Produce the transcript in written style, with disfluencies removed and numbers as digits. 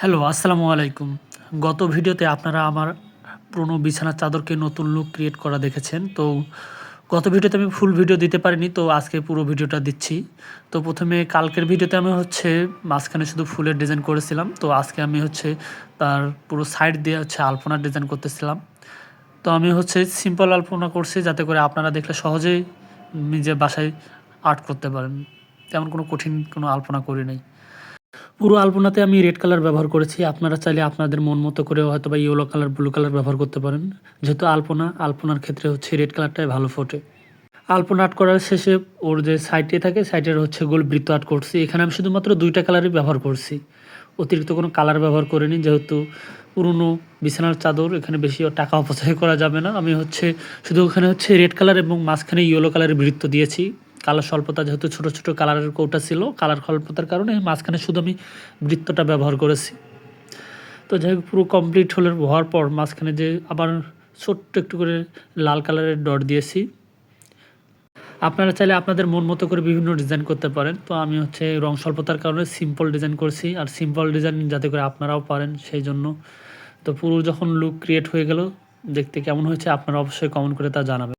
Hello, আসসালামু আলাইকুম। গত ভিডিওতে আপনারা আমার পুরনো বিছানার চাদরকে নতুন লুক ক্রিয়েট করা দেখেছেন। তো গত ভিডিওতে আমি ফুল ভিডিও দিতে পারিনি। তো আজকে পুরো ভিডিওটা দিচ্ছি। তো ১ম এ কালকের ভিডিওতে আমি মাঝখানে শুধু ফুলের ডিজাইন করেছিলাম। তো আজকে আমি তার পুরো সাইড দিয়ে আলপনার ডিজাইন করতেছিলাম। তো আমি সিম্পল আলপনা করছি যাতে করে আপনারা দেখলে সহজেই নিজের বাসায় আর্ট করতে পারেন। তেমন কোনো কঠিন কোনো আলপনা করি নাই। পুরো আলপনাতে আমি রেড কালার ব্যবহার করেছি। আপনারা চাইলে আপনাদের মন মতো করে হয়তোবা ইয়েলো কালার, ব্লু কালার ব্যবহার করতে পারেন। যেহেতু আলপনার ক্ষেত্রে রেড কালারটাই ভালো ফোটে। আলপনা আর্ট করার শেষে ওর যে সাইডে থাকে, সাইডের গোল বৃত্ত আর্ট করছি। এখানে আমি শুধুমাত্র ২ টা কালারই ব্যবহার করছি। অতিরিক্ত কোনো কালার ব্যবহার করিনি। যেহেতু পুরনো বিছানার চাদর, এখানে বেশি টাকা অপচয় করা যাবে না। আমি শুধু ওখানে রেড কালার এবং মাঝখানে ইয়েলো কালারের বৃত্ত দিয়েছি। কালার স্বল্পতা, যেহেতু ছোট, ছোট কালারের কৌটা ছিল, কালার স্বল্পতার কারণে মাঝখানে শুধু আমি বৃত্তটা ব্যবহার করেছি। তো যাই হোক, পুরো কমপ্লিট হওয়ার পর মাঝখানে যে আবার ছোট্ট একটু করে লাল কালারের ডট দিয়েছি। আপনারা চাইলে আপনাদের মন মতো করে বিভিন্ন ডিজাইন করতে পারেন। তো আমি রং স্বল্পতার কারণে সিম্পল ডিজাইন করছি। আর সিম্পল ডিজাইন যাতে করে আপনারাও পারেন সেই জন্য। তো পুরো যখন লুক ক্রিয়েট হয়ে গেল, দেখতে কেমন হয়েছে আপনারা অবশ্যই কমেন্ট করে তা জানাবেন।